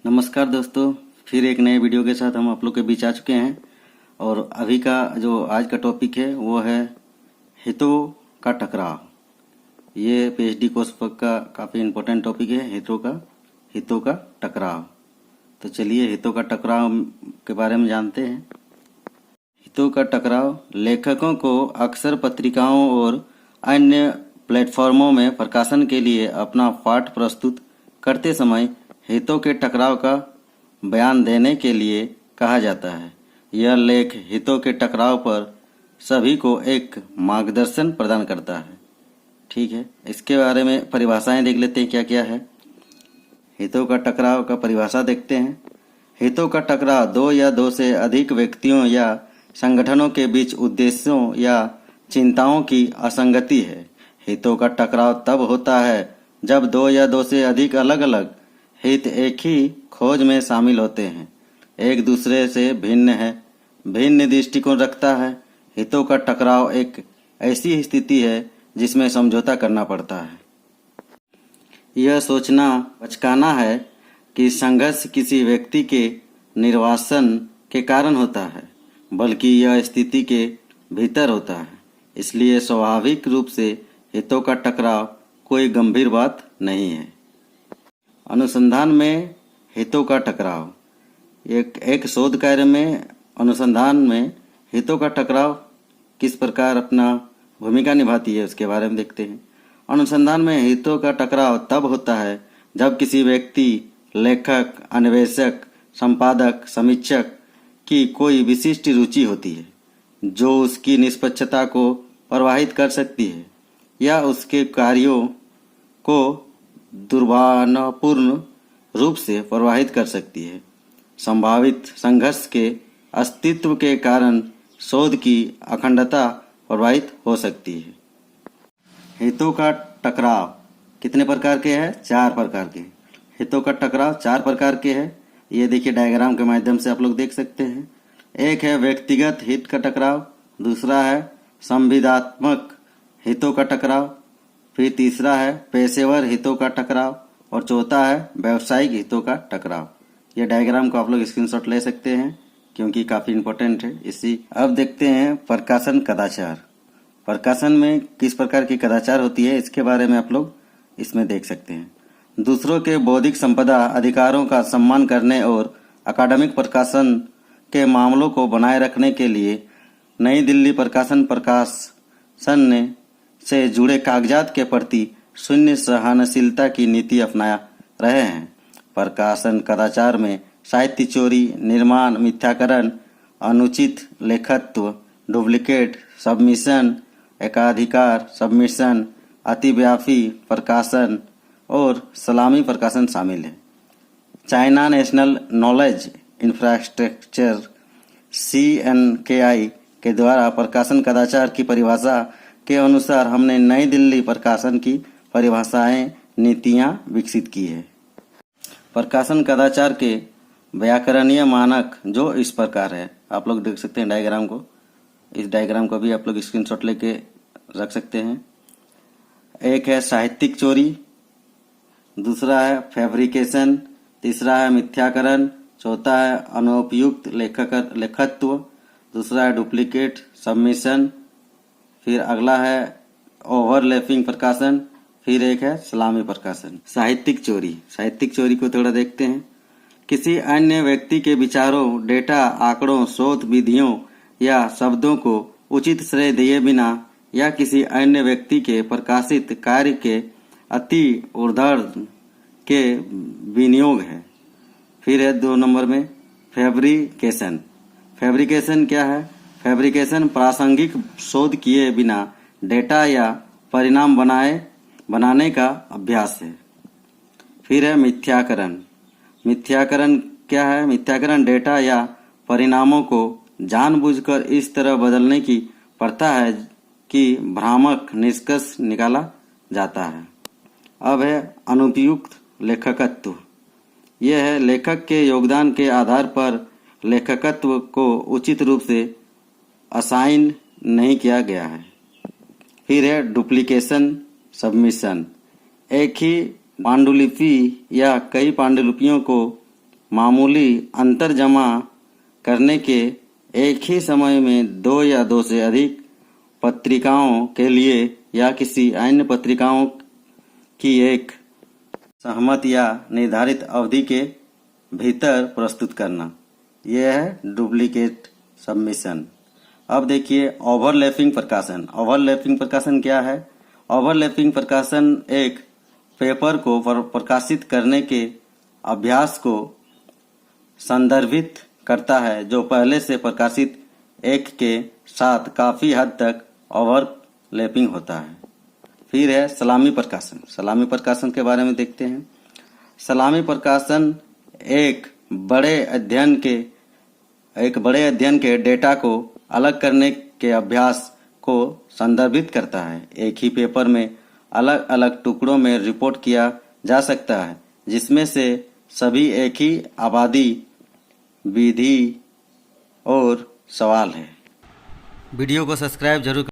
नमस्कार दोस्तों, फिर एक नए वीडियो के साथ हम आप लोग के बीच आ चुके हैं। और अभी का जो आज का टॉपिक है वो है हितों का टकराव। ये पीएचडी कोर्स का काफ़ी इम्पोर्टेंट टॉपिक है, हितों का टकराव। तो चलिए हितों का टकराव के बारे में जानते हैं। हितों का टकराव लेखकों को अक्सर पत्रिकाओं और अन्य प्लेटफॉर्मों में प्रकाशन के लिए अपना पाठ प्रस्तुत करते समय हितों के टकराव का बयान देने के लिए कहा जाता है। यह लेख हितों के टकराव पर सभी को एक मार्गदर्शन प्रदान करता है। ठीक है, इसके बारे में परिभाषाएं देख लेते हैं क्या क्या है। हितों का टकराव का परिभाषा देखते हैं। हितों का टकराव दो या दो से अधिक व्यक्तियों या संगठनों के बीच उद्देश्यों या चिंताओं की असंगति है। हितों का टकराव तब होता है जब दो या दो से अधिक अलग अलग हित एक ही खोज में शामिल होते हैं, एक दूसरे से भिन्न दृष्टिकोण रखता है। हितों का टकराव एक ऐसी स्थिति है जिसमें समझौता करना पड़ता है। यह सोचना बचकाना है कि संघर्ष किसी व्यक्ति के निर्वासन के कारण होता है, बल्कि यह स्थिति के भीतर होता है। इसलिए स्वाभाविक रूप से हितों का टकराव कोई गंभीर बात नहीं है। अनुसंधान में हितों का टकराव। एक शोध कार्य में अनुसंधान में हितों का टकराव किस प्रकार अपना भूमिका निभाती है उसके बारे में देखते हैं। अनुसंधान में हितों का टकराव तब होता है जब किसी व्यक्ति, लेखक, अन्वेषक, संपादक, समीक्षक की कोई विशिष्ट रुचि होती है जो उसकी निष्पक्षता को प्रभावित कर सकती है या उसके कार्यों को दुर्भावनापूर्ण रूप से प्रभावित कर सकती है। संभावित संघर्ष के अस्तित्व के कारण शोध की अखंडता प्रभावित हो सकती है। हितों का टकराव कितने प्रकार के हैं? 4 प्रकार के। हितों का टकराव 4 प्रकार के हैं। ये देखिए डायग्राम के माध्यम से आप लोग देख सकते हैं। एक है व्यक्तिगत हित का टकराव, दूसरा है संविदात्मक हितों का टकराव, फिर तीसरा है पेशेवर हितों का टकराव और चौथा है व्यावसायिक हितों का टकराव। ये डायग्राम को आप लोग स्क्रीनशॉट ले सकते हैं क्योंकि काफ़ी इम्पोर्टेंट है। अब देखते हैं प्रकाशन कदाचार। प्रकाशन में किस प्रकार की कदाचार होती है इसके बारे में आप लोग इसमें देख सकते हैं। दूसरों के बौद्धिक संपदा अधिकारों का सम्मान करने और अकादमिक प्रकाशन के मामलों को बनाए रखने के लिए नई दिल्ली प्रकाशन से जुड़े कागजात के प्रति शून्य सहनशीलता की नीति अपना रहे हैं। प्रकाशन कदाचार में साहित्य चोरी, निर्माण, मिथ्याकरण, अनुचित लेखत्व, डुप्लीकेट सबमिशन, एकाधिकार सबमिशन, अतिव्यापी प्रकाशन और सलामी प्रकाशन शामिल है। China national knowledge infrastructure CNKI के द्वारा प्रकाशन कदाचार की परिभाषा के अनुसार हमने नई दिल्ली प्रकाशन की परिभाषाएं, नीतियां विकसित की है। प्रकाशन कदाचार के व्याकरणीय मानक जो इस प्रकार है, आप लोग देख सकते हैं डायग्राम को। इस डायग्राम को भी आप लोग स्क्रीनशॉट लेके रख सकते हैं। एक है साहित्यिक चोरी, दूसरा है फैब्रिकेशन, तीसरा है मिथ्याकरण, चौथा है अनुपयुक्त लेखत्व, दूसरा है डुप्लीकेट सबमिशन, फिर अगला है ओवरलैपिंग प्रकाशन, फिर एक है सलामी प्रकाशन। साहित्यिक चोरी को थोड़ा देखते हैं। किसी अन्य व्यक्ति के विचारों, डेटा, आंकड़ों, शोध विधियों या शब्दों को उचित श्रेय दिए बिना या किसी अन्य व्यक्ति के प्रकाशित कार्य के अति ऊर्ध्व के विनियोग है। फिर है 2 नंबर में फैब्रिकेशन। फैब्रिकेशन क्या है? फैब्रिकेशन प्रासंगिक शोध किए बिना डेटा या परिणाम बनाने का अभ्यास है। फिर है मिथ्याकरण। मिथ्याकरण क्या है? मिथ्याकरण डेटा या परिणामों को जानबूझकर इस तरह बदलने की प्रथा है कि भ्रामक निष्कर्ष निकाला जाता है। अब है अनुपयुक्त लेखकत्व। यह है लेखक के योगदान के आधार पर लेखकत्व को उचित रूप से असाइन नहीं किया गया है। फिर है डुप्लीकेशन सबमिशन। एक ही पांडुलिपि या कई पांडुलिपियों को मामूली अंतर जमा करने के एक ही समय में 2 या 2 से अधिक पत्रिकाओं के लिए या किसी अन्य पत्रिकाओं की एक सहमत या निर्धारित अवधि के भीतर प्रस्तुत करना, यह है डुप्लीकेट सबमिशन। अब देखिए ओवरलैपिंग प्रकाशन। ओवरलैपिंग प्रकाशन क्या है? ओवरलैपिंग प्रकाशन एक पेपर को प्रकाशित करने के अभ्यास को संदर्भित करता है जो पहले से प्रकाशित एक के साथ काफी हद तक ओवरलैपिंग होता है। फिर है सलामी प्रकाशन। सलामी प्रकाशन के बारे में देखते हैं। सलामी प्रकाशन एक बड़े अध्ययन के डेटा को अलग करने के अभ्यास को संदर्भित करता है। एक ही पेपर में अलग अलग टुकड़ों में रिपोर्ट किया जा सकता है जिसमें से सभी एक ही आबादी, विधि और सवाल है। वीडियो को सब्सक्राइब जरूर